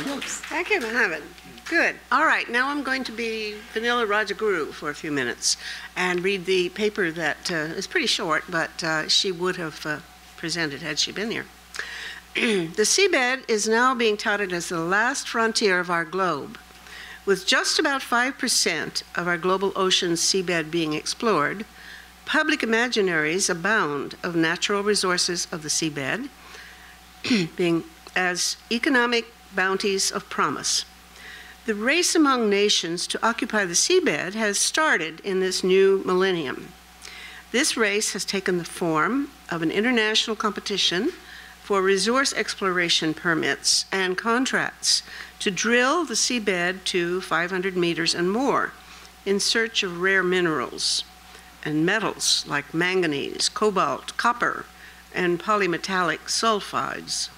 Thank you, Mohammed. Good. All right, now I'm going to be Vanilla Rajaguru for a few minutes and read the paper that is pretty short, but she would have presented had she been here. The seabed is now being touted as the last frontier of our globe. With just about 5% of our global ocean's seabed being explored, public imaginaries abound of natural resources of the seabed, being as economic bounties of promise. The race among nations to occupy the seabed has started in this new millennium. This race has taken the form of an international competition for resource exploration permits and contracts to drill the seabed to 500 meters and more in search of rare minerals and metals like manganese, cobalt, copper, and polymetallic sulfides.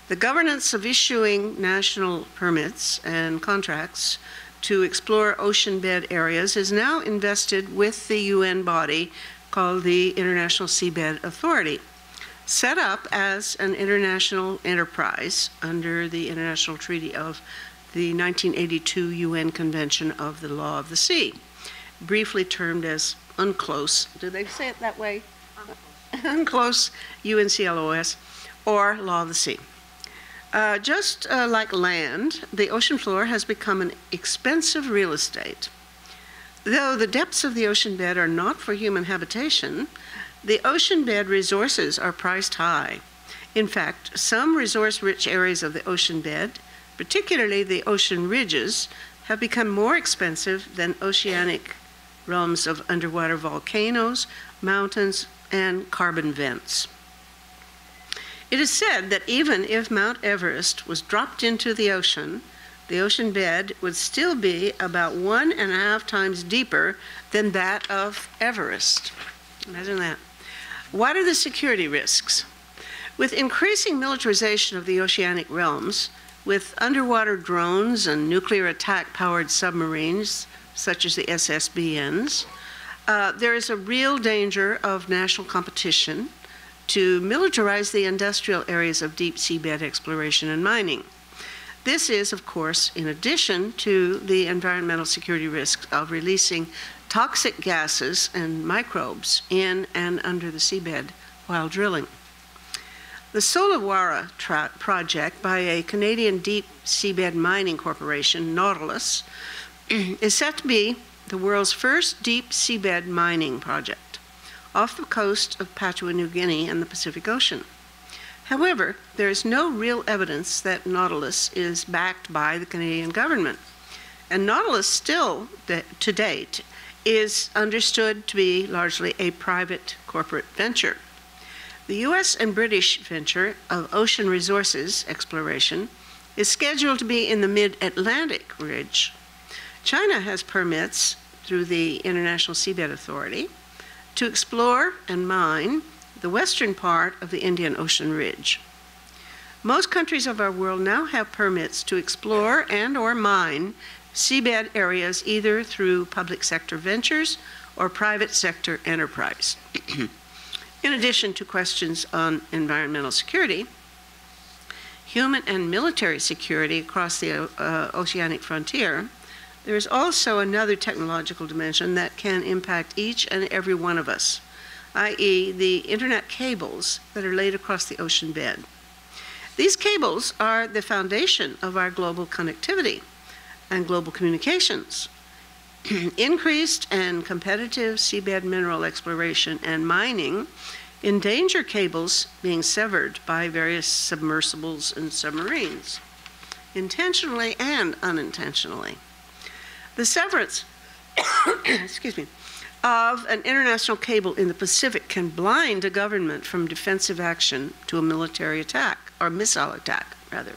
The governance of issuing national permits and contracts to explore ocean bed areas is now invested with the UN body called the International Seabed Authority, set up as an international enterprise under the International Treaty of the 1982 UN Convention of the Law of the Sea, briefly termed as UNCLOS. Do they say it that way? UNCLOS, UNCLOS, or Law of the Sea. Just like land, the ocean floor has become an expensive real estate. Though the depths of the ocean bed are not for human habitation, the ocean bed resources are priced high. In fact, some resource-rich areas of the ocean bed, particularly the ocean ridges, have become more expensive than oceanic realms of underwater volcanoes, mountains, and carbon vents. It is said that even if Mount Everest was dropped into the ocean bed would still be about 1.5 times deeper than that of Everest. Imagine that. What are the security risks? With increasing militarization of the oceanic realms, with underwater drones and nuclear attack-powered submarines, such as the SSBNs, there is a real danger of national competition to militarize the industrial areas of deep seabed exploration and mining. This is, of course, in addition to the environmental security risks of releasing toxic gases and microbes in and under the seabed while drilling. The Solawara project by a Canadian deep seabed mining corporation, Nautilus, is set to be the world's first deep seabed mining project off the coast of Papua New Guinea and the Pacific Ocean. However, there is no real evidence that Nautilus is backed by the Canadian government, and Nautilus still, to date, is understood to be largely a private corporate venture. The US and British venture of ocean resources exploration is scheduled to be in the mid-Atlantic ridge. China has permits through the International Seabed Authority to explore and mine the western part of the Indian Ocean ridge. Most countries of our world now have permits to explore and/or mine seabed areas either through public sector ventures or private sector enterprise. In addition to questions on environmental security, human and military security across the oceanic frontier, there is also another technological dimension that can impact each and every one of us, i.e. the internet cables that are laid across the ocean bed. These cables are the foundation of our global connectivity and global communications. Increased and competitive seabed mineral exploration and mining endanger cables being severed by various submersibles and submarines, intentionally and unintentionally. The severance excuse me, of an international cable in the Pacific can blind a government from defensive action to a military attack, or missile attack, rather,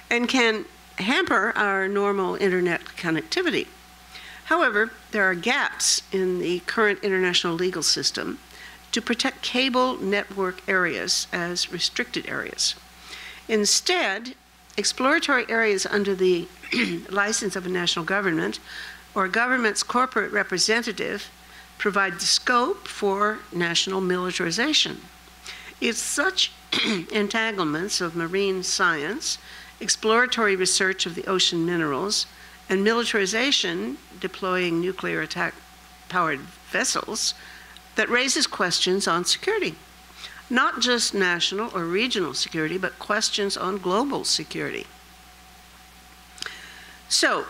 and can hamper our normal internet connectivity. However, there are gaps in the current international legal system to protect cable network areas as restricted areas. Instead, exploratory areas under the license of a national government or government's corporate representative provide the scope for national militarization. It's such entanglements of marine science exploratory research of the ocean minerals, and militarization, deploying nuclear attack-powered vessels, that raises questions on security. Not just national or regional security, but questions on global security. So,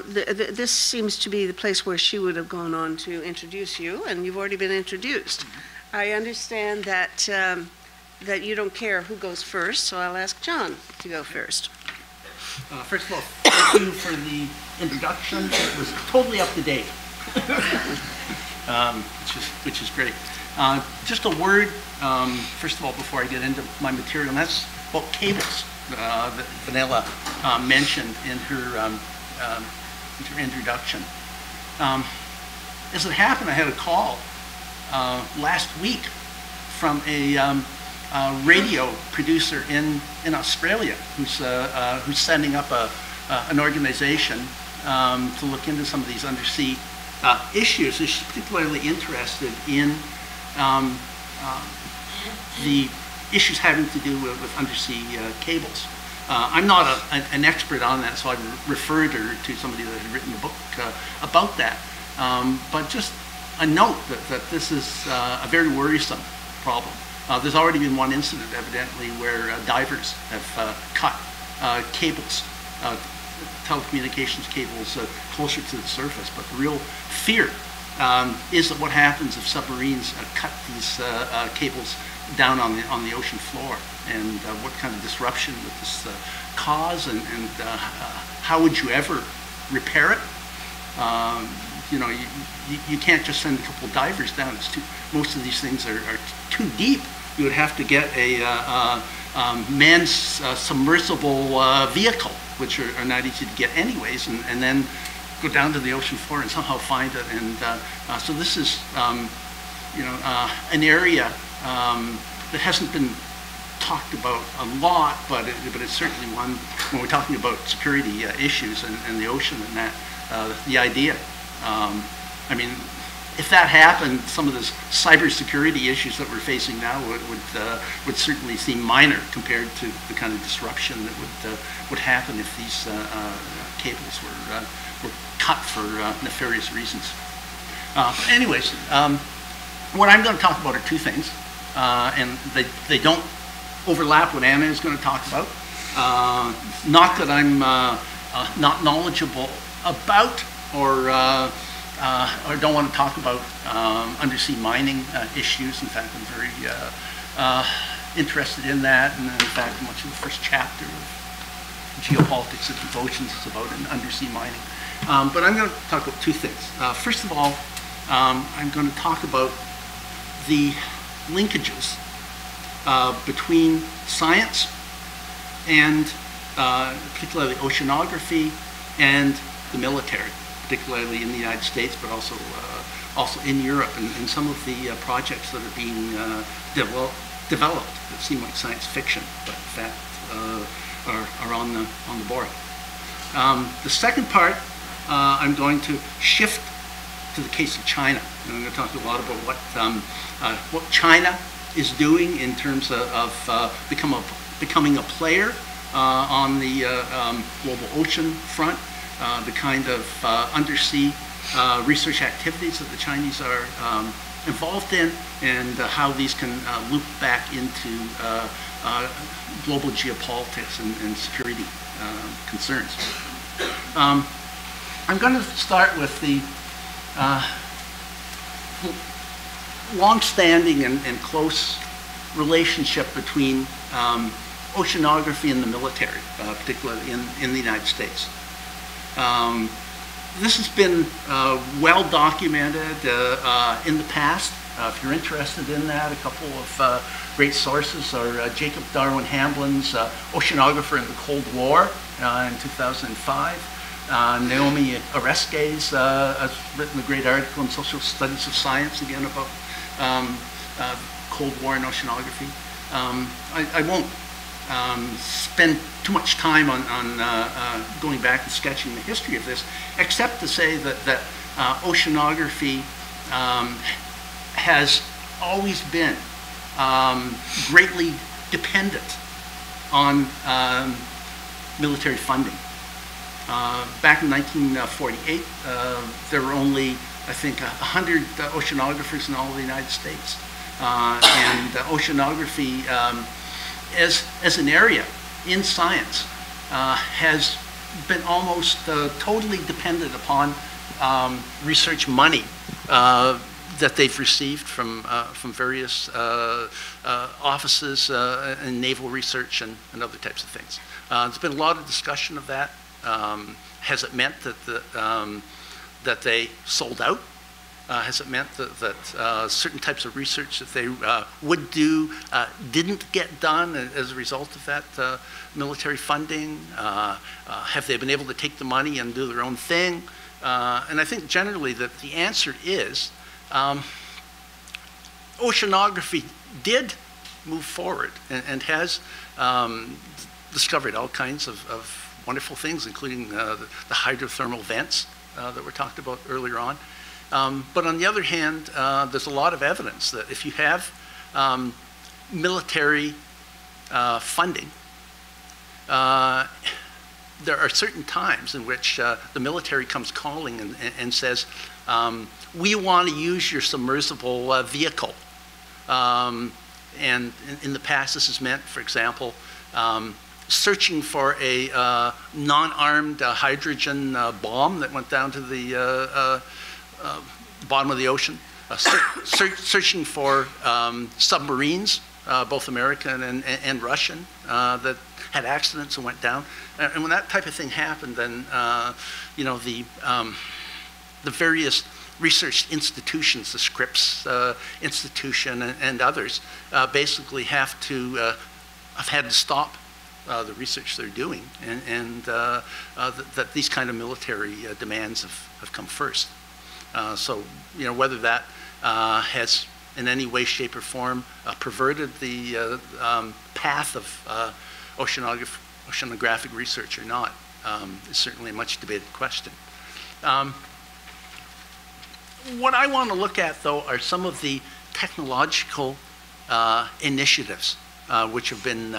this seems to be the place where she would have gone on to introduce you, and you've already been introduced. I understand that, that you don't care who goes first, so I'll ask John to go first. First of all, thank you for the introduction. It was totally up to date, which is great. Just a word, first of all, before I get into my material, and that's about cables that Vanilla mentioned in her introduction. As it happened, I had a call last week from a radio producer in Australia who's setting up an organization to look into some of these undersea issues. She's particularly interested in the issues having to do with undersea cables. I'm not an expert on that, so I referred her to somebody that had written a book about that. But just a note that this is a very worrisome problem. There's already been one incident, evidently, where divers have cut cables, telecommunications cables, closer to the surface. But the real fear is that what happens if submarines cut these cables down on the ocean floor, and what kind of disruption would this cause, and how would you ever repair it? You know, you can't just send a couple of divers down. Most of these things are too deep. You would have to get a manned submersible vehicle, which are not easy to get anyways, and then go down to the ocean floor and somehow find it. And so this is, an area that hasn't been talked about a lot, but it's certainly one when we're talking about security issues and the ocean and that, the idea. I mean, if that happened, some of the cybersecurity issues that we're facing now would certainly seem minor compared to the kind of disruption that would happen if these cables were cut for nefarious reasons. Anyways, what I'm going to talk about are two things, and they don't overlap what Anna is going to talk about. Not that I'm not knowledgeable about or don't want to talk about undersea mining issues. In fact, I'm very interested in that, and in fact, much of the first chapter of Geopolitics of the Oceans is about undersea mining. But I'm going to talk about two things. First of all, I'm going to talk about the linkages between science and particularly oceanography and the military, particularly in the United States, but also in Europe, and some of the projects that are being developed that seem like science fiction, but in fact are on the board. The second part, I'm going to shift to the case of China. And I'm going to talk a lot about what China is doing in terms of becoming a player on the global ocean front, the kind of undersea research activities that the Chinese are involved in, and how these can loop back into global geopolitics and security concerns. I'm going to start with the long-standing and close relationship between oceanography and the military, particularly in the United States. This has been well documented in the past. If you're interested in that, a couple of great sources are Jacob Darwin Hamblin's Oceanographer in the Cold War in 2005. Naomi Oreskes has written a great article in Social Studies of Science, again, about Cold War and oceanography. I won't spend too much time on going back and sketching the history of this, except to say that oceanography has always been greatly dependent on military funding. Back in 1948, there were only, I think, 100 oceanographers in all of the United States. And oceanography, as an area in science, has been almost totally dependent upon research money that they've received from various offices in naval research and other types of things. There's been a lot of discussion of that. Has it meant that they sold out? Has it meant that certain types of research that they would do didn't get done as a result of that military funding? Have they been able to take the money and do their own thing? And I think generally that the answer is oceanography did move forward and has discovered all kinds of wonderful things, including the hydrothermal vents that were talked about earlier on. But on the other hand, there's a lot of evidence that if you have military funding, there are certain times in which the military comes calling and says, we want to use your submersible vehicle. And in the past, this has meant, for example, searching for a non-armed hydrogen bomb that went down to the bottom of the ocean, searching for submarines, both American and Russian, that had accidents and went down. And when that type of thing happened, then the various research institutions, the Scripps Institution and others, basically have had to stop the research they're doing, and that these kind of military demands have come first. So, whether that has in any way, shape, or form perverted the path of oceanographic research or not is certainly a much debated question. What I want to look at, though, are some of the technological initiatives which have been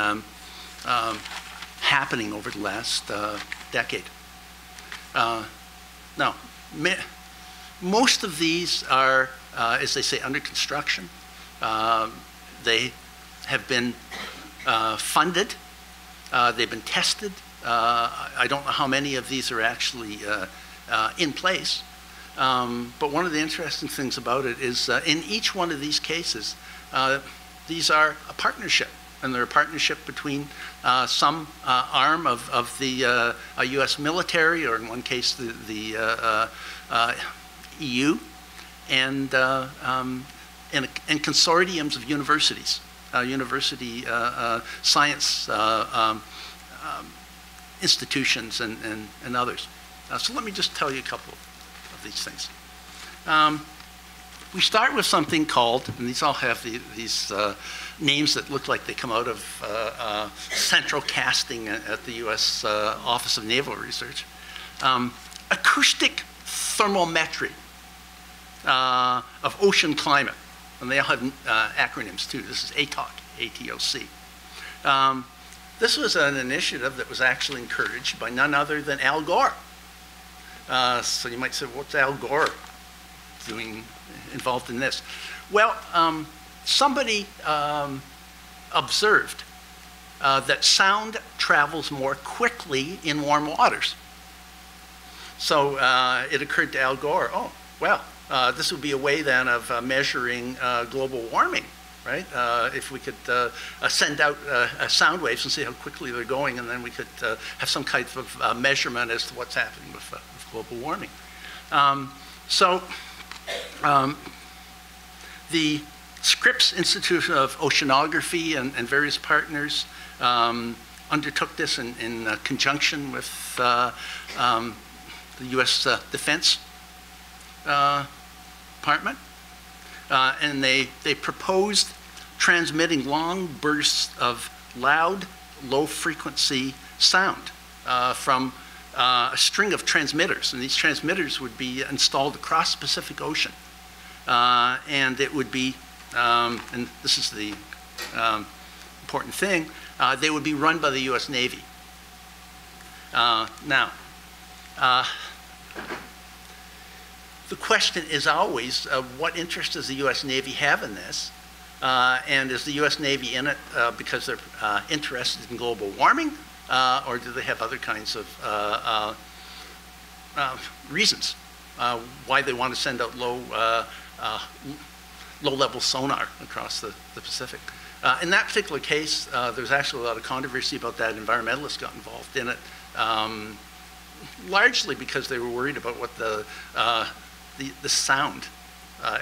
happening over the last decade. Now, most of these are, as they say, under construction. They have been funded. They've been tested. I don't know how many of these are actually in place. But one of the interesting things about it is in each one of these cases, these are a partnership. And they're a partnership between some arm of the U.S. military, or in one case the EU, and consortiums of universities, university science institutions and others. So let me just tell you a couple of these things. We start with something called, and these all have these names that look like they come out of central casting at the U.S. Office of Naval Research. Acoustic thermometry of ocean climate. And they all have acronyms too. This is ATOC, A-T-O-C. This was an initiative that was actually encouraged by none other than Al Gore. So you might say, what's Al Gore doing involved in this? Well, somebody observed that sound travels more quickly in warm waters. So it occurred to Al Gore, oh, well, this would be a way then of measuring global warming, right? If we could send out sound waves and see how quickly they're going, and then we could have some kind of measurement as to what's happening with global warming. The Scripps Institute of Oceanography and various partners undertook this in conjunction with the U.S. Defense Department. And they proposed transmitting long bursts of loud, low-frequency sound from a string of transmitters. And these transmitters would be installed across the Pacific Ocean. And it would be, and this is the important thing, they would be run by the U.S. Navy. Now, the question is always, what interest does the U.S. Navy have in this? And is the U.S. Navy in it because they're interested in global warming, or do they have other kinds of reasons why they want to send out low-level sonar across the Pacific? In that particular case, there's actually a lot of controversy about that. Environmentalists got involved in it, largely because they were worried about what the sound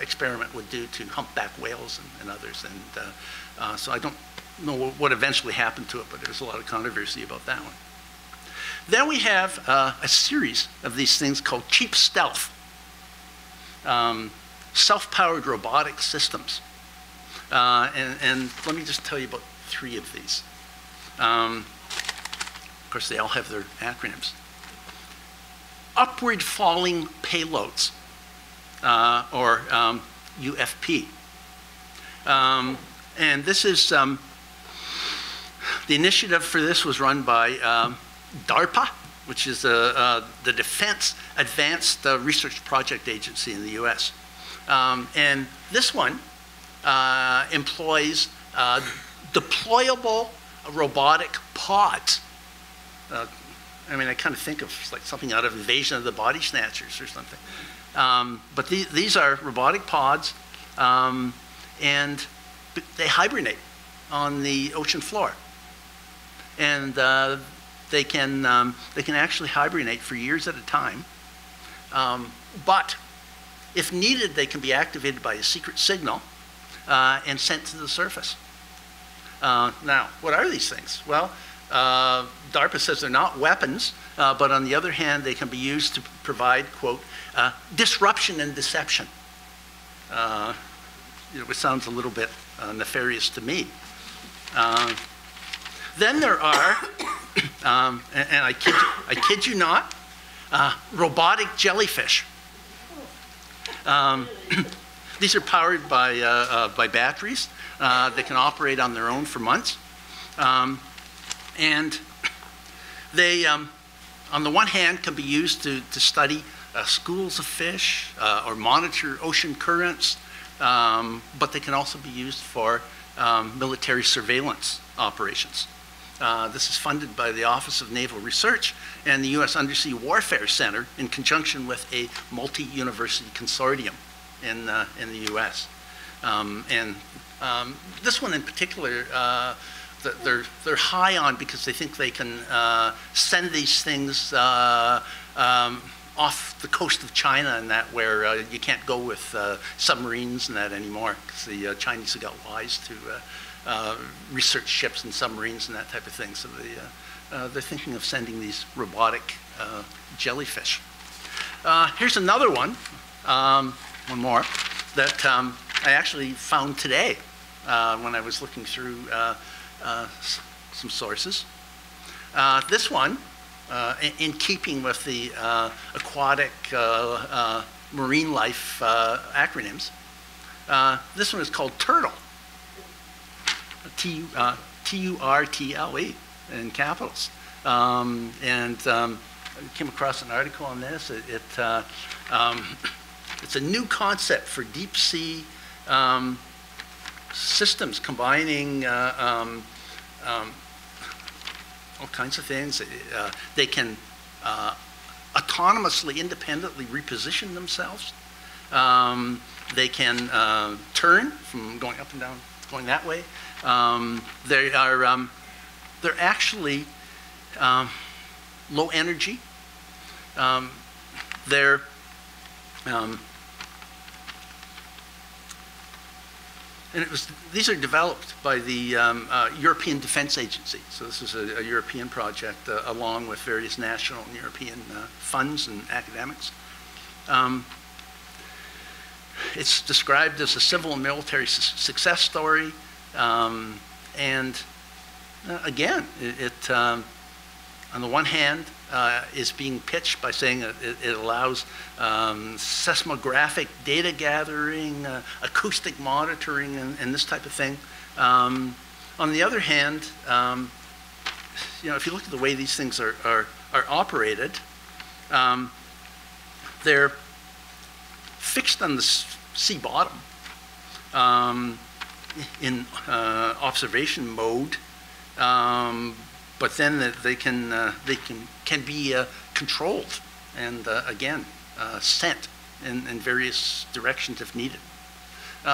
experiment would do to humpback whales and others. And so I don't know what eventually happened to it, but there's a lot of controversy about that one. Then we have a series of these things called cheap stealth, self-powered robotic systems. And let me just tell you about 3 of these. Of course, they all have their acronyms. Upward falling payloads, or UFP. And this is, the initiative for this was run by DARPA, which is the Defense Advanced Research Project Agency in the US. And this one employs deployable robotic pods. I mean, I kind of think of like something out of Invasion of the Body Snatchers or something. But these are robotic pods, and they hibernate on the ocean floor. And they can actually hibernate for years at a time. But if needed, they can be activated by a secret signal and sent to the surface. Now, what are these things? Well, DARPA says they're not weapons, but on the other hand, they can be used to provide, quote, disruption and deception. Which sounds a little bit nefarious to me. Then there are, and I kid you not, robotic jellyfish. These are powered by batteries. They can operate on their own for months. And they, on the one hand, can be used to study schools of fish or monitor ocean currents, but they can also be used for military surveillance operations. This is funded by the Office of Naval Research and the U.S. Undersea Warfare Center in conjunction with a multi-university consortium in the U.S. This one in particular, they're high on because they think they can send these things off the coast of China and that where you can't go with submarines and that anymore because the Chinese have got wise to research ships and submarines and that type of thing. So they're thinking of sending these robotic jellyfish. Here's another one, one more, that I actually found today when I was looking through some sources. This one, in keeping with the aquatic marine life acronyms, this one is called Turtle. T-U-R-T-L-E in capitals. And I came across an article on this. It's a new concept for deep sea systems combining all kinds of things. They can autonomously, independently reposition themselves. They can turn from going up and down, going that way. They're actually low energy. These are developed by the European Defense Agency. So this is a European project along with various national and European funds and academics. It's described as a civil and military success story. And again, it on the one hand, is being pitched by saying it allows seismographic data gathering, acoustic monitoring, and this type of thing. On the other hand, if you look at the way these things are are operated, they're fixed on the sea bottom in observation mode, but then they can be controlled and again sent in various directions if needed.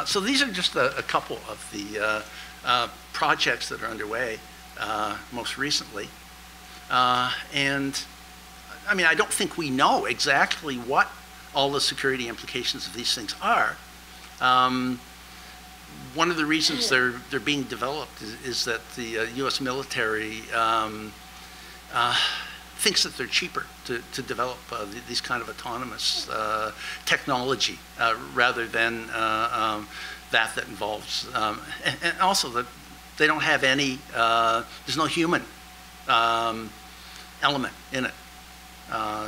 So these are just a couple of the projects that are underway most recently. And I mean, I don't think we know exactly what all the security implications of these things are. One of the reasons they're being developed is that the U.S. military thinks that they're cheaper to develop these kind of autonomous technology rather than that involves, and also that they don't have any, there's no human element in it.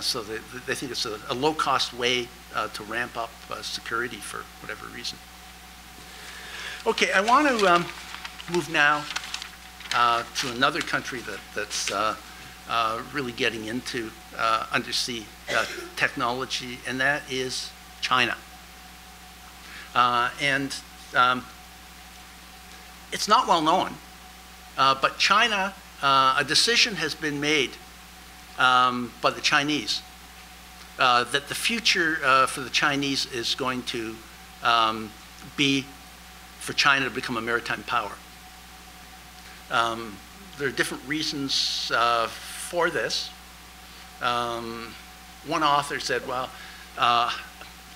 So they think it's a low-cost way to ramp up security for whatever reason. Okay, I want to move now to another country that's really getting into undersea technology, and that is China. And it's not well known, but China, a decision has been made by the Chinese that the future for the Chinese is going to be for China to become a maritime power. There are different reasons for this. One author said, well,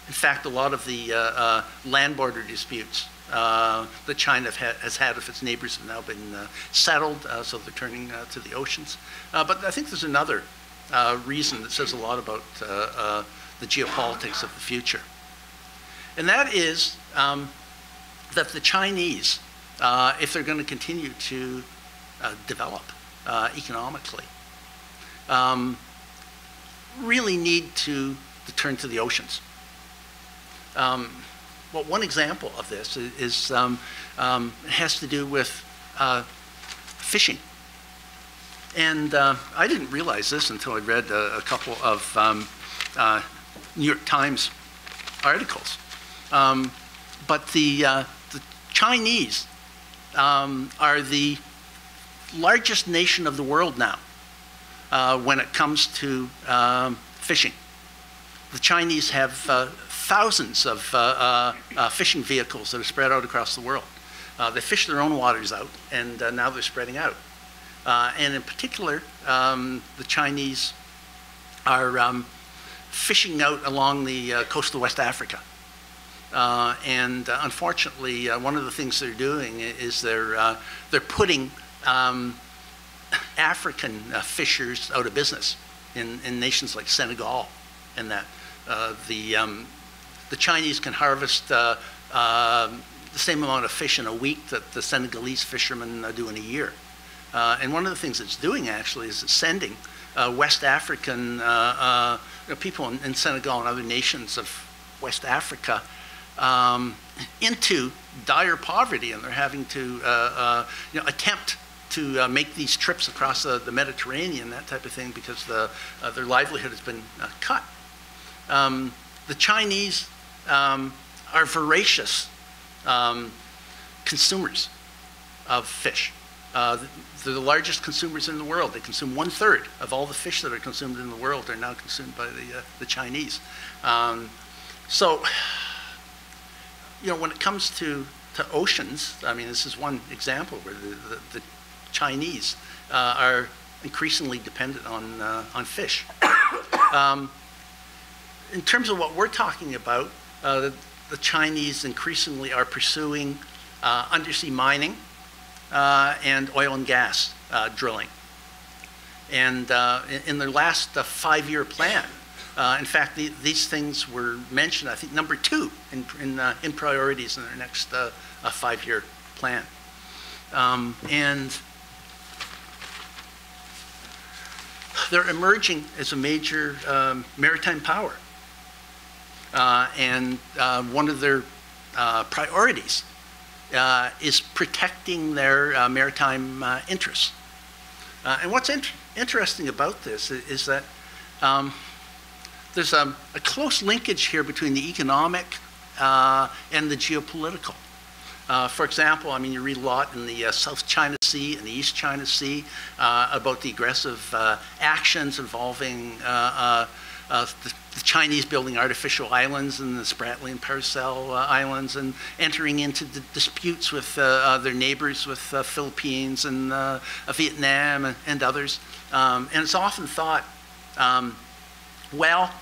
in fact, a lot of the land border disputes that China has had with its neighbors have now been settled, so they're turning to the oceans. But I think there's another reason that says a lot about the geopolitics of the future. And that is that the Chinese, if they're going to continue to develop economically, really need to turn to the oceans. Well, one example of this is has to do with fishing. And I didn't realize this until I read a couple of New York Times articles. But the Chinese are the largest nation of the world now when it comes to fishing. The Chinese have thousands of fishing vehicles that are spread out across the world. They fish their own waters out, and now they're spreading out. And in particular, the Chinese are fishing out along the coast of West Africa. And unfortunately, one of the things they're doing is they're putting African fishers out of business in nations like Senegal, and that the Chinese can harvest the same amount of fish in a week that the Senegalese fishermen do in a year. And one of the things it's doing actually is it's sending West African people in Senegal and other nations of West Africa into dire poverty, and they're having to attempt to make these trips across the Mediterranean, that type of thing, because their livelihood has been cut. The Chinese are voracious consumers of fish. They're the largest consumers in the world. They consume 1/3 of all the fish that are consumed in the world are now consumed by the Chinese. So, when it comes to oceans, I mean, this is one example where the Chinese are increasingly dependent on fish. In terms of what we're talking about, the Chinese increasingly are pursuing undersea mining and oil and gas drilling. And in their last 5-year plan, in fact, these things were mentioned, I think, number 2 in priorities in their next 5-year plan. And they're emerging as a major maritime power. And one of their priorities is protecting their maritime interests. And what's interesting about this is that there's a close linkage here between the economic and the geopolitical. For example, I mean, you read a lot in the South China Sea and the East China Sea about the aggressive actions involving the Chinese building artificial islands and the Spratly and Paracel Islands, and entering into the disputes with their neighbors, with Philippines and Vietnam and others. And it's often thought, well,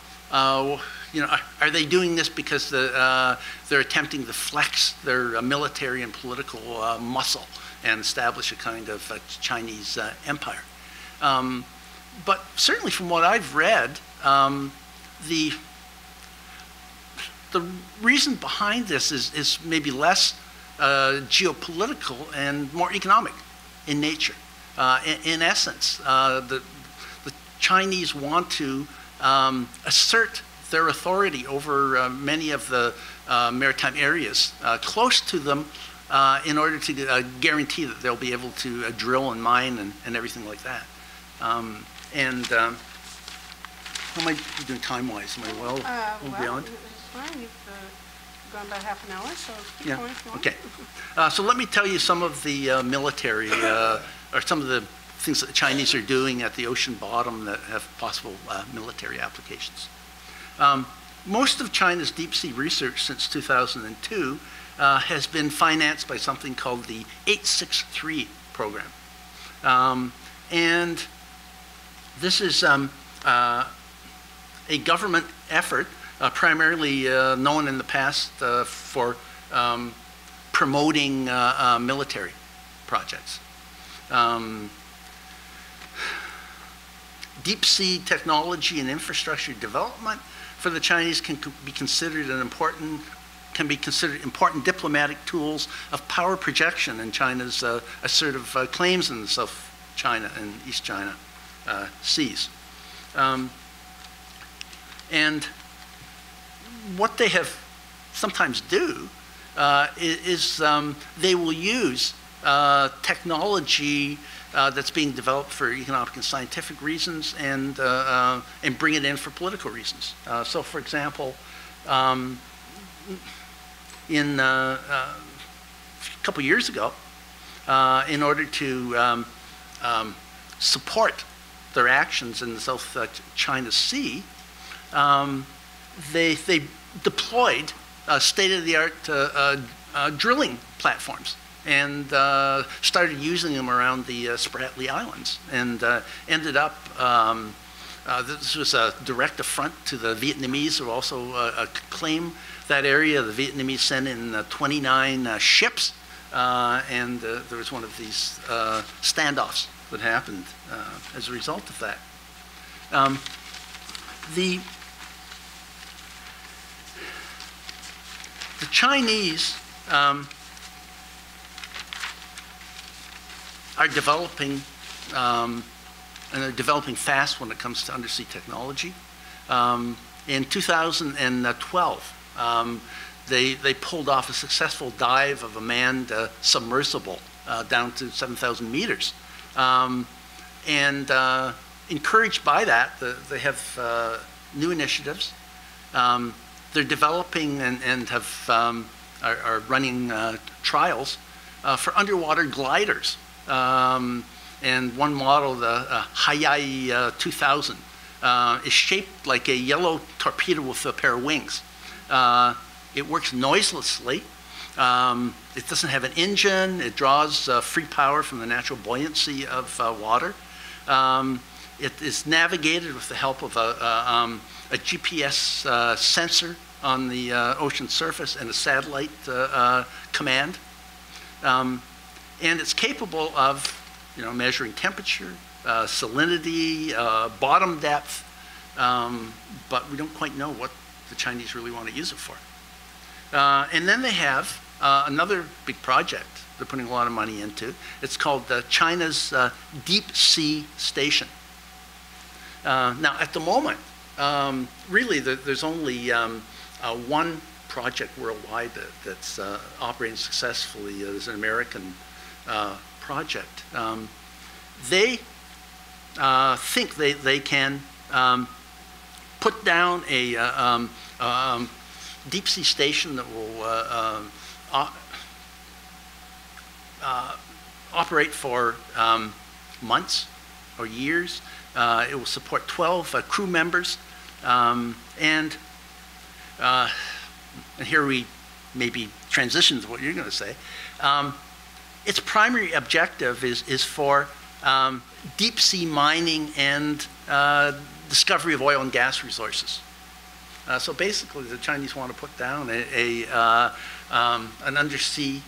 you know, are they doing this because they're attempting to flex their military and political muscle and establish a kind of Chinese empire? But certainly from what I've read, the reason behind this is maybe less geopolitical and more economic in nature. In essence, the Chinese want to assert their authority over many of the maritime areas close to them in order to guarantee that they'll be able to drill and mine and everything like that. How am I doing time-wise? Am I well beyond? It's fine. You've gone about half an hour, so keep going if you want. Okay. So let me tell you some of the military, or some of the things that the Chinese are doing at the ocean bottom that have possible military applications. Most of China's deep-sea research since 2002 has been financed by something called the 863 program. And this is a government effort, primarily known in the past for promoting military projects. Deep sea technology and infrastructure development for the Chinese can be considered important diplomatic tools of power projection in China's assertive claims in the South China and East China seas. And what they have sometimes do is they will use technology that's being developed for economic and scientific reasons and bring it in for political reasons. So, for example, in a couple years ago, in order to support their actions in the South China Sea, they deployed state-of-the-art drilling platforms and started using them around the Spratly Islands, and ended up, this was a direct affront to the Vietnamese, who also claim that area. The Vietnamese sent in 29 ships, and there was one of these standoffs that happened as a result of that. The Chinese are developing, and they're developing fast when it comes to undersea technology. In 2012, they pulled off a successful dive of a manned submersible down to 7,000 meters. And encouraged by that, they have new initiatives. They're developing and have are running trials for underwater gliders. And one model, the Haiyai 2000, is shaped like a yellow torpedo with a pair of wings. It works noiselessly. It doesn't have an engine. It draws free power from the natural buoyancy of water. It is navigated with the help of a GPS sensor on the ocean surface and a satellite command. And it's capable of, measuring temperature, salinity, bottom depth, but we don't quite know what the Chinese really want to use it for. And then they have another big project they're putting a lot of money into. It's called China's Deep Sea Station. Now, at the moment, really, there's only one project worldwide that's operating successfully. There's an American project. They think they can put down a deep sea station that will operate for months or years. It will support 12 crew members, and here we maybe transition to what you're going to say. Its primary objective is for deep sea mining and discovery of oil and gas resources. So basically, the Chinese want to put down an undersea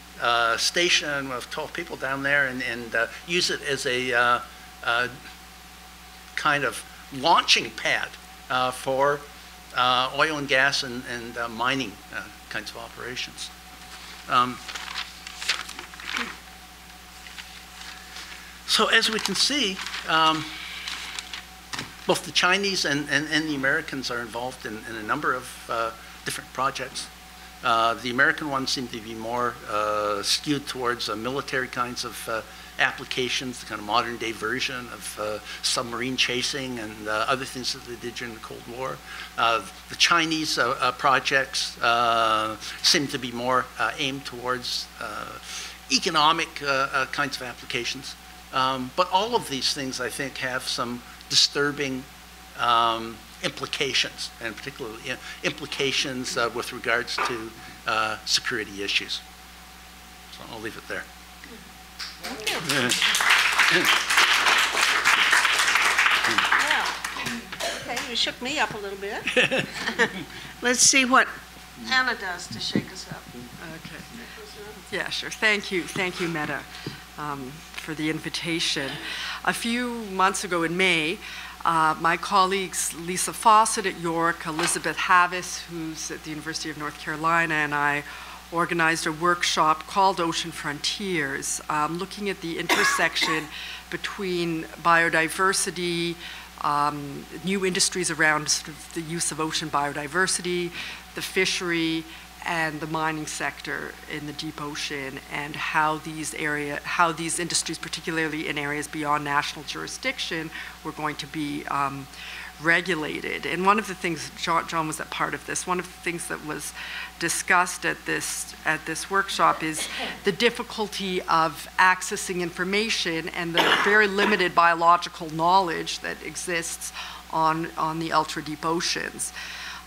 station with 12 people down there and use it as a kind of launching pad for oil and gas and mining kinds of operations. So as we can see, both the Chinese and the Americans are involved in a number of different projects. The American ones seem to be more skewed towards military kinds of applications, the kind of modern day version of submarine chasing and other things that they did during the Cold War. The Chinese projects seem to be more aimed towards economic kinds of applications. But all of these things, I think, have some disturbing implications, and particularly implications with regards to security issues. So I'll leave it there. Thank you. Well, okay, you shook me up a little bit. Let's see what Anna does to shake us up. Okay. Yeah, sure. Thank you, Meta, for the invitation. A few months ago in May, my colleagues Lisa Fawcett at York, Elizabeth Havis, who's at the University of North Carolina, and I organized a workshop called Ocean Frontiers, looking at the intersection between biodiversity, new industries around sort of the use of ocean biodiversity, the fishery, and the mining sector in the deep ocean, and how these industries, particularly in areas beyond national jurisdiction, were going to be regulated. And one of the things, John was a part of this, one of the things that was discussed at this workshop is the difficulty of accessing information and the very limited biological knowledge that exists on the ultra deep oceans.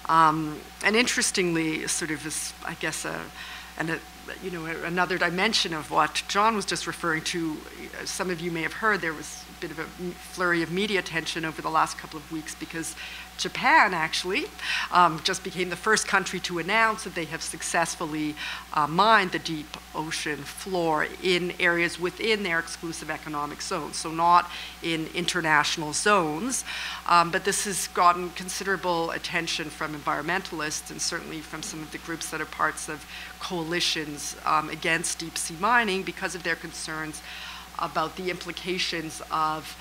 And interestingly, sort of is, I guess, another dimension of what John was just referring to. Some of you may have heard there was a bit of a flurry of media attention over the last couple of weeks because Japan actually just became the first country to announce that they have successfully mined the deep ocean floor in areas within their exclusive economic zones, so not in international zones. But this has gotten considerable attention from environmentalists and certainly from some of the groups that are parts of coalitions against deep sea mining because of their concerns about the implications of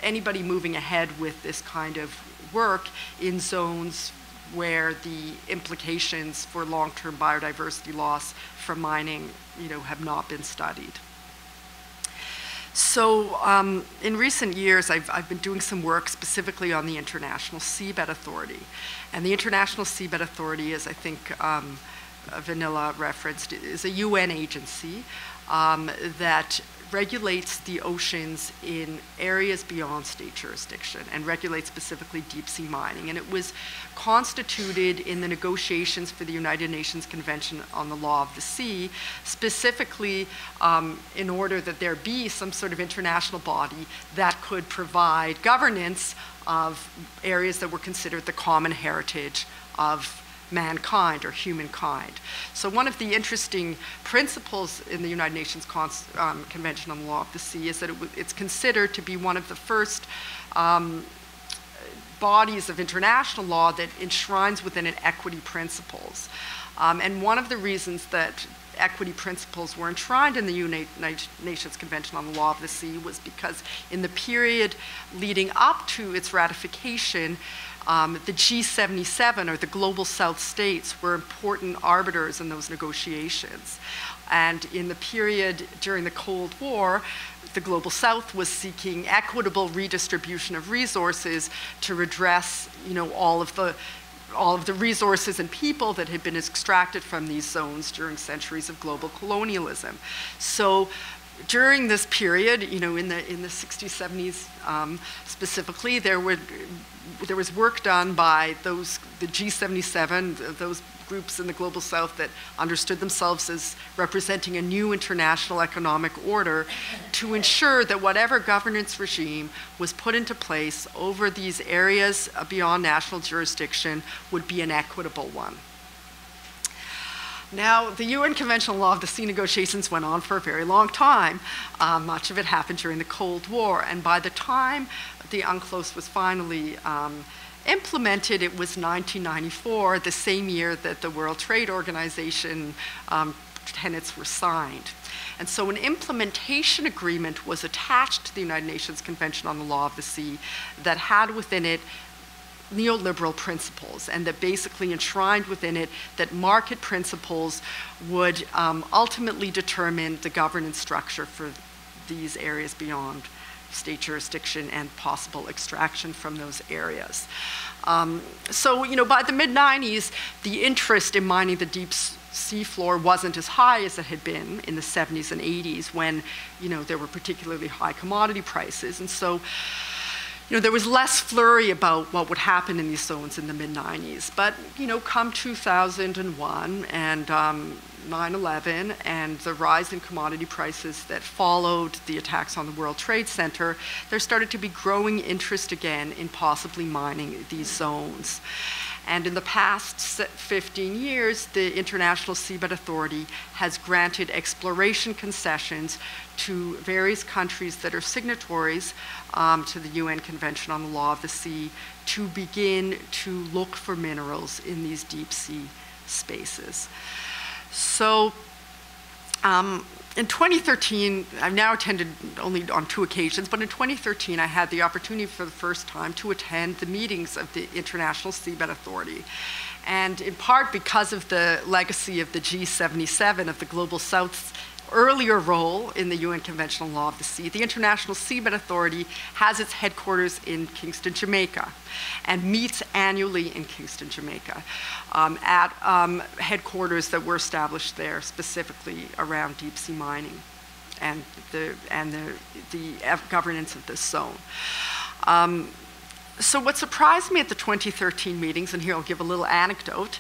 anybody moving ahead with this kind of work in zones where the implications for long-term biodiversity loss from mining, have not been studied. So in recent years, I've been doing some work specifically on the International Seabed Authority. And the International Seabed Authority, as I think Vanilla referenced, is a UN agency that regulates the oceans in areas beyond state jurisdiction and regulates specifically deep sea mining. And it was constituted in the negotiations for the United Nations Convention on the Law of the Sea, specifically in order that there be some sort of international body that could provide governance of areas that were considered the common heritage of mankind or humankind. So one of the interesting principles in the United Nations Convention on the Law of the Sea is that it's considered to be one of the first bodies of international law that enshrines within it equity principles. And one of the reasons that equity principles were enshrined in the United Nations Convention on the Law of the Sea was because in the period leading up to its ratification, the G77, or the Global South states, were important arbiters in those negotiations. And in the period during the Cold War, the Global South was seeking equitable redistribution of resources to redress, all of the resources and people that had been extracted from these zones during centuries of global colonialism. So during this period, in the 60s, 70s specifically, there was work done by the G77, those groups in the Global South that understood themselves as representing a new international economic order, to ensure that whatever governance regime was put into place over these areas beyond national jurisdiction would be an equitable one. Now, the UN Convention on the Law of the Sea negotiations went on for a very long time. Much of it happened during the Cold War, and by the time the UNCLOS was finally implemented, it was 1994, the same year that the World Trade Organization tenets were signed. And so an implementation agreement was attached to the United Nations Convention on the Law of the Sea that had within it neoliberal principles, and that basically enshrined within it that market principles would ultimately determine the governance structure for these areas beyond state jurisdiction and possible extraction from those areas. So, by the mid-90s, the interest in mining the deep sea floor wasn't as high as it had been in the 70s and 80s when, there were particularly high commodity prices. And so, there was less flurry about what would happen in these zones in the mid-90s. But, come 2001 and 9/11 and the rise in commodity prices that followed the attacks on the World Trade Center, there started to be growing interest again in possibly mining these zones. And in the past 15 years, the International Seabed Authority has granted exploration concessions to various countries that are signatories to the UN Convention on the Law of the Sea to begin to look for minerals in these deep sea spaces. So in 2013, I've now attended only on 2 occasions, but in 2013 I had the opportunity for the first time to attend the meetings of the International Seabed Authority. And in part because of the legacy of the G77, of the Global South's earlier role in the UN Convention on the Law of the Sea, the International Seabed Authority has its headquarters in Kingston, Jamaica, and meets annually in Kingston, Jamaica, at headquarters that were established there specifically around deep sea mining and the governance of this zone. So what surprised me at the 2013 meetings, and here I'll give a little anecdote,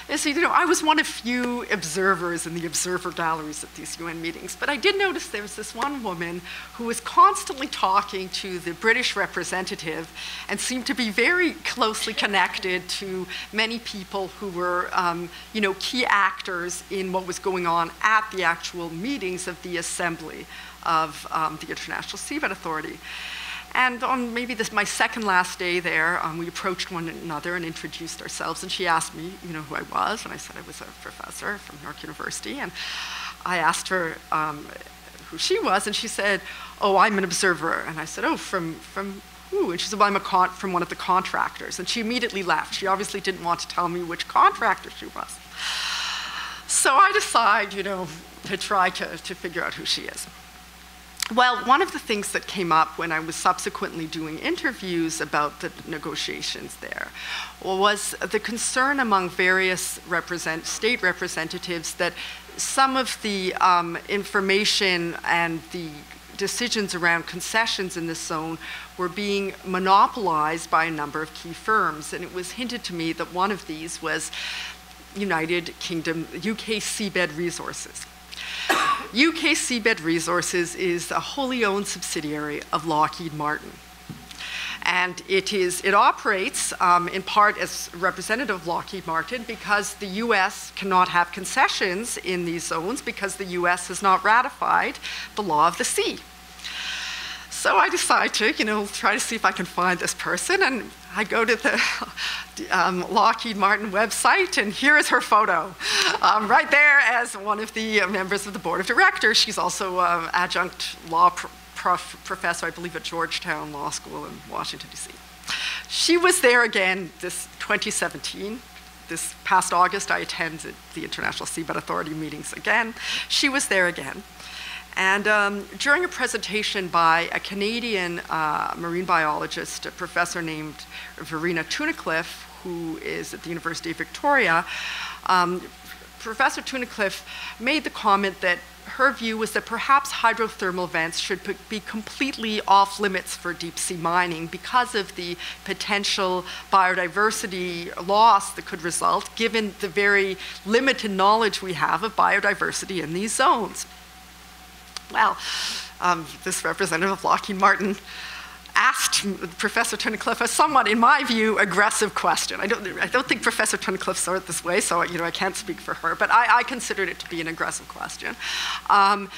is, I was one of few observers in the observer galleries at these UN meetings, but I did notice there was this one woman who was constantly talking to the British representative and seemed to be very closely connected to many people who were, key actors in what was going on at the actual meetings of the Assembly of the International Seabed Authority. And on maybe my second last day there, we approached one another and introduced ourselves, and she asked me, who I was, and I said I was a professor from York University, and I asked her who she was, and she said, "Oh, I'm an observer," and I said, "Oh, from who?" And she said, "Well, I'm from one of the contractors," and she immediately left. She obviously didn't want to tell me which contractor she was. So I decided, to try to figure out who she is. Well, one of the things that came up when I was subsequently doing interviews about the negotiations there was the concern among various state representatives that some of the information and the decisions around concessions in this zone were being monopolized by a number of key firms. And it was hinted to me that one of these was United Kingdom, UK Seabed Resources. UK Seabed Resources is a wholly owned subsidiary of Lockheed Martin. And it operates in part as representative of Lockheed Martin because the US cannot have concessions in these zones because the US has not ratified the Law of the Sea. So So I decide to, try to see if I can find this person, and I go to the Lockheed Martin website, and here is her photo, right there as one of the members of the board of directors. She's also adjunct law professor, I believe, at Georgetown Law School in Washington, D.C. She was there again this 2017. This past August, I attended the International Seabed Authority meetings again. She was there again. And during a presentation by a Canadian marine biologist, a professor named Verena Tunnicliffe, who is at the University of Victoria, Professor Tunnicliffe made the comment that her view was that perhaps hydrothermal vents should be completely off limits for deep sea mining because of the potential biodiversity loss that could result, given the very limited knowledge we have of biodiversity in these zones. Well, this representative of Lockheed Martin asked Professor Tunnicliffe a somewhat, in my view, aggressive question. I don't think Professor Tunnicliffe saw it this way, so I can't speak for her, but I considered it to be an aggressive question. I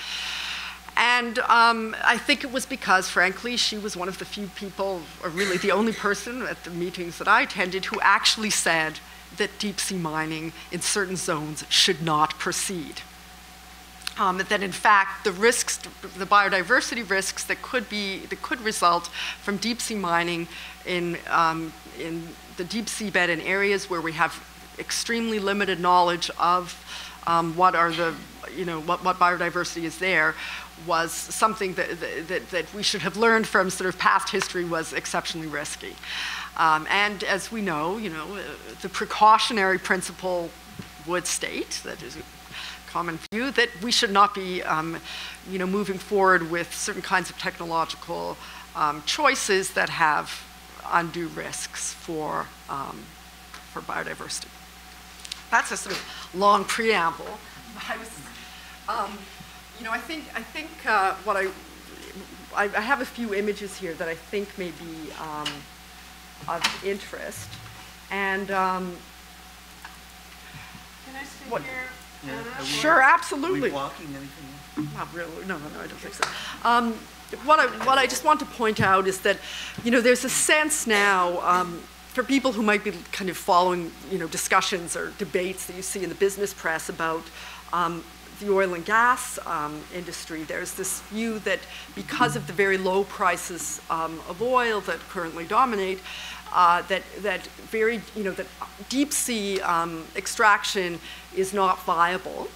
think it was because, frankly, she was one of the few people, or really the only person at the meetings that I attended, who actually said that deep sea mining in certain zones should not proceed. That in fact the risks, the biodiversity risks that could result from deep sea mining in the deep seabed in areas where we have extremely limited knowledge of what biodiversity is there, was something that we should have learned from sort of past history was exceptionally risky. And as we know, the precautionary principle would state, that is common view, that we should not be moving forward with certain kinds of technological choices that have undue risks for biodiversity. That's a sort of long preamble. I think what I have a few images here that I think may be of interest, and can I sit here? Yeah. Sure, absolutely. Are we blocking anything? Not really. No, I don't think so. What I just want to point out is that, there's a sense now for people who might be kind of following, discussions or debates that you see in the business press about the oil and gas industry. There's this view that because of the very low prices of oil that currently dominate, that deep sea extraction is not viable,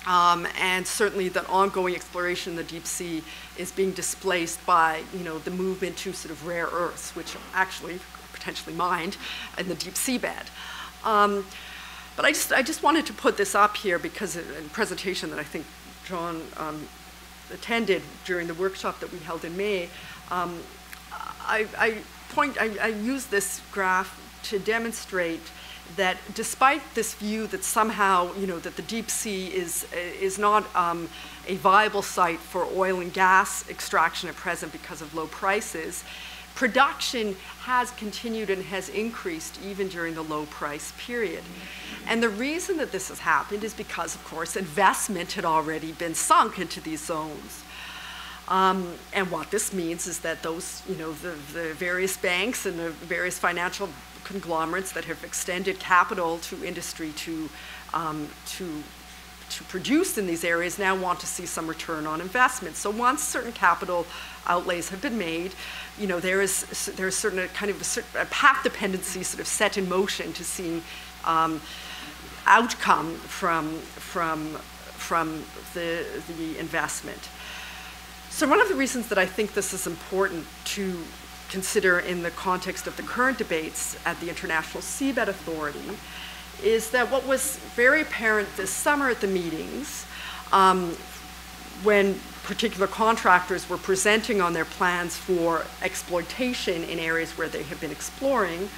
and certainly that ongoing exploration in the deep sea is being displaced by the movement to sort of rare earths, which are actually potentially mined in the deep seabed. But I just wanted to put this up here because in a presentation that I think John attended during the workshop that we held in May, I use this graph to demonstrate that despite this view that somehow, that the deep sea is not a viable site for oil and gas extraction at present because of low prices, production has continued and has increased even during the low price period. And the reason that this has happened is because, of course, investment had already been sunk into these zones. And what this means is that those, the various banks and the various financial conglomerates that have extended capital to industry to produce in these areas now want to see some return on investment. So once certain capital outlays have been made, there's certain kind of a path dependency sort of set in motion to seeing outcome from the investment. So one of the reasons that I think this is important to consider in the context of the current debates at the International Seabed Authority is that what was very apparent this summer at the meetings, when particular contractors were presenting on their plans for exploitation in areas where they have been exploring,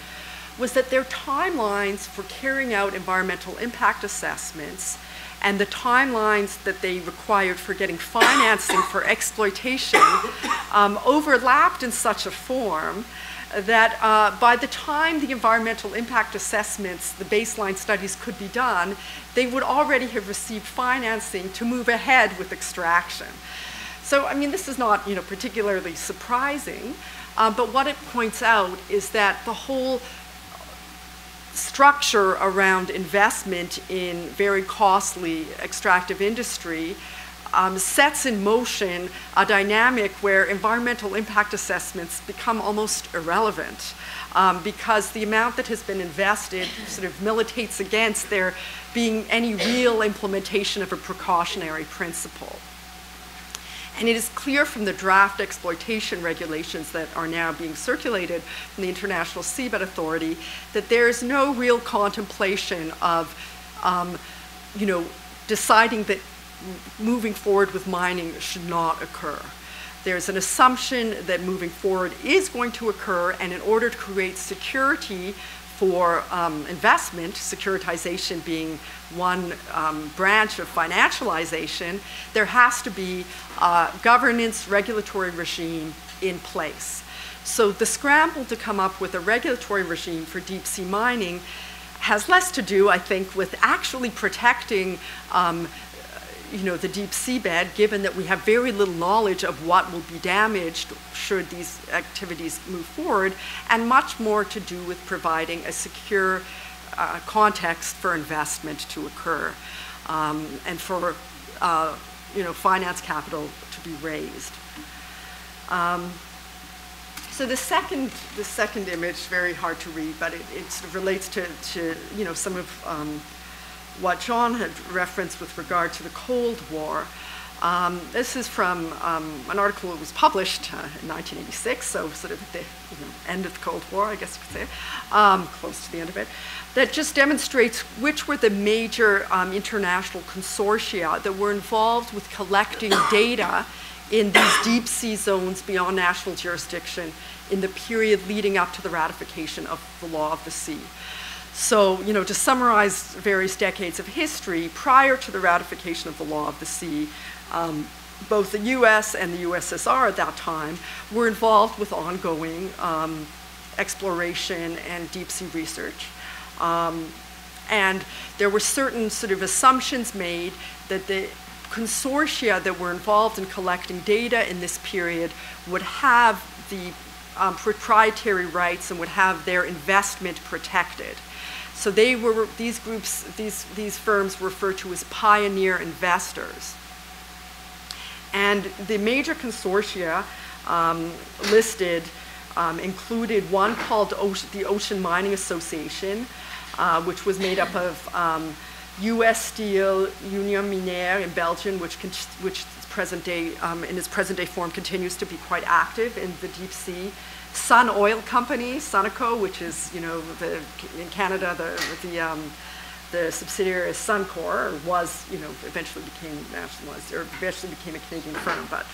was that their timelines for carrying out environmental impact assessments and the timelines that they required for getting financing for exploitation overlapped in such a form that by the time the environmental impact assessments, the baseline studies could be done, they would already have received financing to move ahead with extraction. So, I mean, this is not, particularly surprising, but what it points out is that the whole structure around investment in very costly extractive industry sets in motion a dynamic where environmental impact assessments become almost irrelevant because the amount that has been invested sort of militates against there being any real implementation of a precautionary principle. And it is clear from the draft exploitation regulations that are now being circulated from the International Seabed Authority that there is no real contemplation of, deciding that moving forward with mining should not occur. There's an assumption that moving forward is going to occur, and in order to create security for investment, securitization being one branch of financialization, there has to be a governance regulatory regime in place. So the scramble to come up with a regulatory regime for deep sea mining has less to do, I think, with actually protecting the deep seabed, given that we have very little knowledge of what will be damaged should these activities move forward, and much more to do with providing a secure context for investment to occur and for finance capital to be raised. So the second image, very hard to read, but it sort of relates to some of what John had referenced with regard to the Cold War. This is from an article that was published in 1986, so sort of at the end of the Cold War, I guess you could say, close to the end of it, that just demonstrates which were the major international consortia that were involved with collecting data in these deep sea zones beyond national jurisdiction in the period leading up to the ratification of the law of the sea. So, to summarize various decades of history, prior to the ratification of the law of the sea, both the US and the USSR at that time were involved with ongoing exploration and deep sea research. And there were certain sort of assumptions made that the consortia that were involved in collecting data in this period would have the proprietary rights and would have their investment protected. So these groups, these firms were referred to as pioneer investors. And the major consortia listed included one called the Ocean Mining Association, which was made up of U.S. Steel, Union Minière in Belgium, which present day, in its present day form, continues to be quite active in the deep sea. Sun Oil Company, Sunoco, which is, in Canada, the subsidiary is Suncor, or was, eventually became nationalized, or eventually became a Canadian firm, but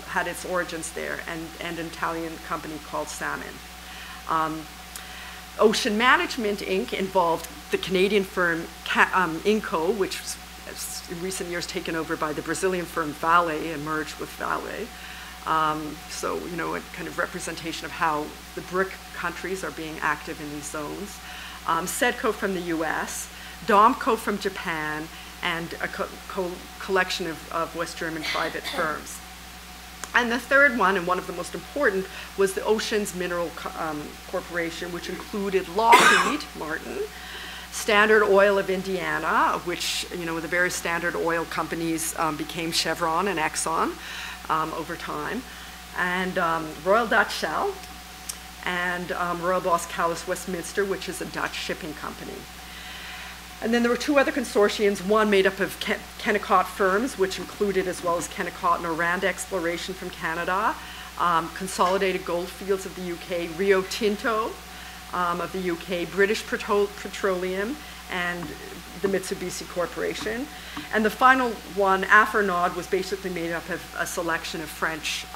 had its origins there, and an Italian company called Salmon. Ocean Management, Inc. involved the Canadian firm Inco, which was in recent years taken over by the Brazilian firm Vale and merged with Vale. So, a kind of representation of how the BRIC countries are being active in these zones. SEDCO from the US, DOMCO from Japan, and a collection of West German private firms. And the third one, and one of the most important, was the Oceans Mineral Corporation, which included Lockheed Martin, Standard Oil of Indiana, which, the various Standard Oil companies became Chevron and Exxon over time, and Royal Dutch Shell, and Royal Boskalis Westminster, which is a Dutch shipping company. And then there were two other consortiums, one made up of Kennecott firms, which included, as well as Kennecott and Oranda Exploration from Canada, Consolidated Goldfields of the UK, Rio Tinto of the UK, British Petroleum, and the Mitsubishi Corporation. And the final one, Afernod, was basically made up of a selection of French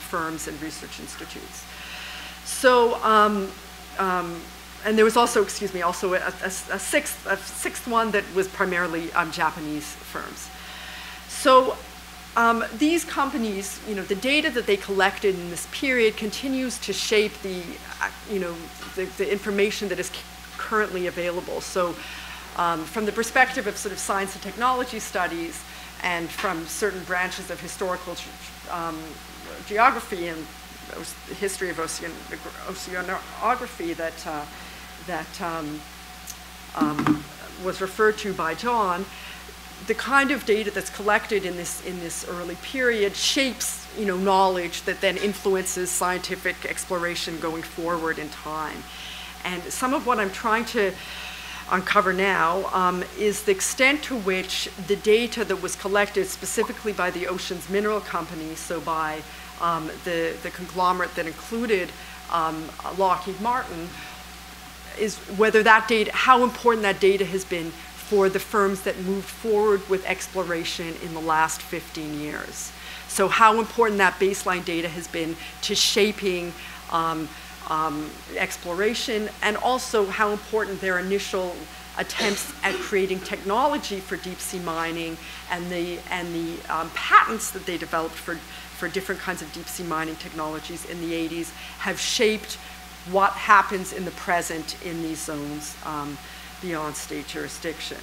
firms and research institutes. So, and there was also, also a sixth one that was primarily Japanese firms. So these companies, the data that they collected in this period continues to shape the, the information that is currently available. So from the perspective of sort of science and technology studies, and from certain branches of historical geography and the history of oceanography that was referred to by John, the kind of data that's collected in this early period shapes, knowledge that then influences scientific exploration going forward in time. And some of what I'm trying to uncover now is the extent to which the data that was collected specifically by the Oceans Mineral Company, so by the conglomerate that included Lockheed Martin, is whether that data, how important that data has been for the firms that moved forward with exploration in the last 15 years. So how important that baseline data has been to shaping exploration, and also how important their initial attempts at creating technology for deep sea mining and the patents that they developed for different kinds of deep sea mining technologies in the 80s have shaped what happens in the present in these zones beyond state jurisdiction.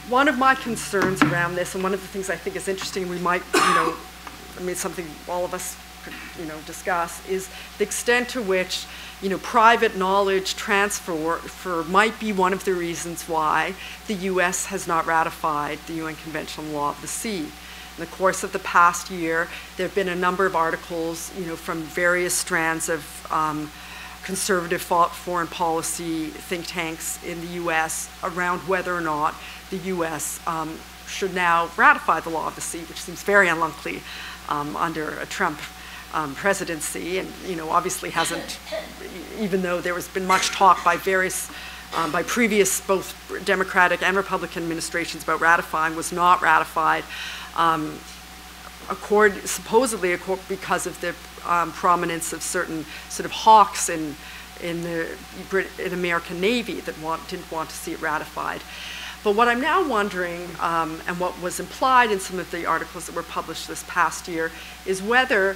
One of my concerns around this, and one of the things I think is interesting, we might, something all of us could, discuss, is the extent to which, private knowledge transfer might be one of the reasons why the U.S. has not ratified the UN Convention on Law of the Sea. In the course of the past year, there have been a number of articles, from various strands of conservative foreign policy think tanks in the U.S. around whether or not the U.S. Should now ratify the Law of the Sea, which seems very unlikely under a Trump presidency, and obviously hasn't, even though there has been much talk by previous both Democratic and Republican administrations about ratifying, was not ratified. Supposedly because of the prominence of certain sort of hawks in the American Navy that didn't want to see it ratified. But what I'm now wondering, and what was implied in some of the articles that were published this past year, is whether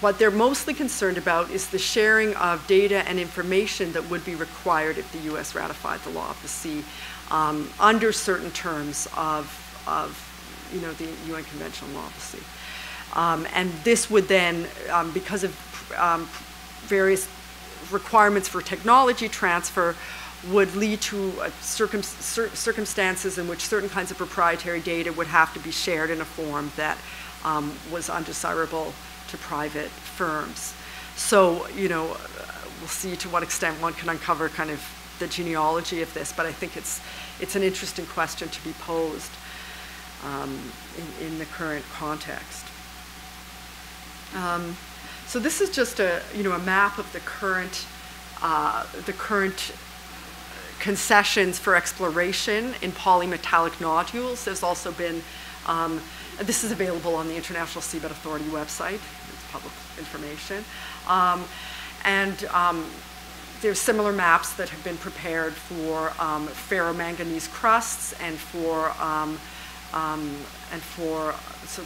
what they're mostly concerned about is the sharing of data and information that would be required if the U.S. ratified the Law of the Sea under certain terms of the UN Convention on Law of the Sea. And this would then, because of various requirements for technology transfer, would lead to circumstances in which certain kinds of proprietary data would have to be shared in a form that was undesirable to private firms. So, we'll see to what extent one can uncover kind of the genealogy of this, but I think it's an interesting question to be posed in the current context. So this is just a map of the current concessions for exploration in polymetallic nodules. There's also been, this is available on the International Seabed Authority website. It's public information. There's similar maps that have been prepared for ferromanganese crusts and for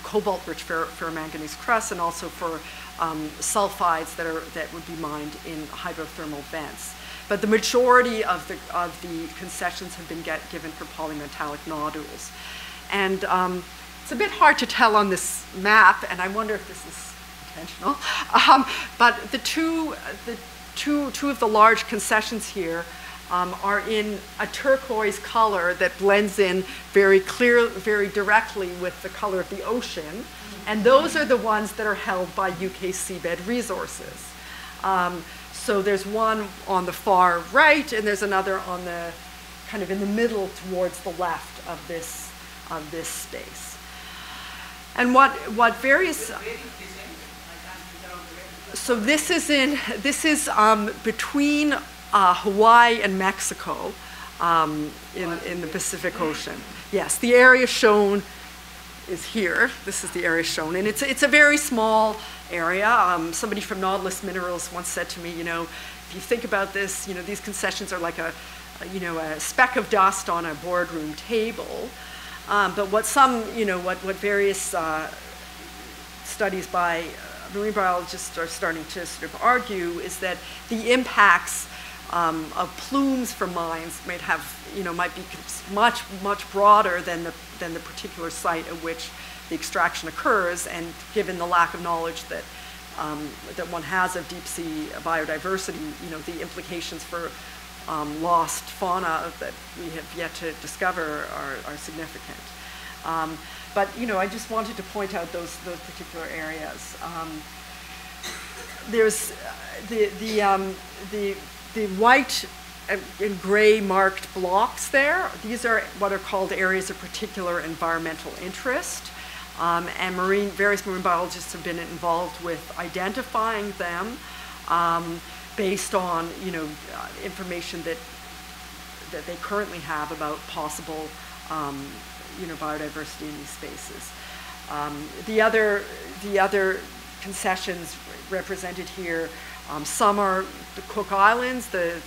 cobalt-rich ferromanganese crusts, and also for sulfides that would be mined in hydrothermal vents. But the majority of the concessions have been given for polymetallic nodules. And it's a bit hard to tell on this map, and I wonder if this is intentional. But the two of the large concessions here are in a turquoise color that blends in very directly with the color of the ocean. And those are the ones that are held by UK Seabed Resources. So there's one on the far right, and there's another on the kind of in the middle towards the left of this space. And what various so this is between Hawaii and Mexico in the Pacific Ocean. Yes, the area shown is here. This is the area shown, and it's a very small area. Somebody from Nautilus Minerals once said to me, if you think about this, these concessions are like a speck of dust on a boardroom table. But what various studies by marine biologists are starting to sort of argue is that the impacts of plumes from mines might have, might be much, much broader than the particular site at which the extraction occurs, and given the lack of knowledge that one has of deep sea biodiversity, the implications for lost fauna that we have yet to discover are significant. But I just wanted to point out those particular areas. There's the white and gray marked blocks there. These are what are called areas of particular environmental interest. And various marine biologists have been involved with identifying them based on, information that they currently have about possible, biodiversity in these spaces. The other concessions represented here, some are the Cook Islands. The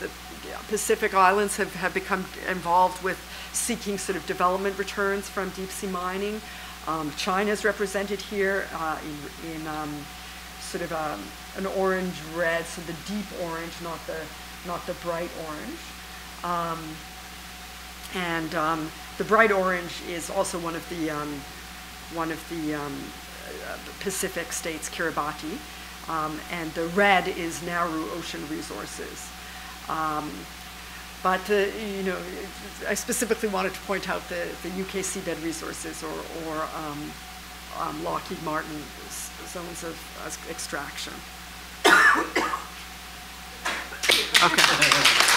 Pacific Islands have become involved with seeking sort of development returns from deep sea mining. China is represented here in sort of an orange-red, so the deep orange, not the bright orange. The bright orange is also one of the Pacific states, Kiribati, and the red is Nauru Ocean Resources. But I specifically wanted to point out the UK Seabed Resources or Lockheed Martin zones of extraction. Okay.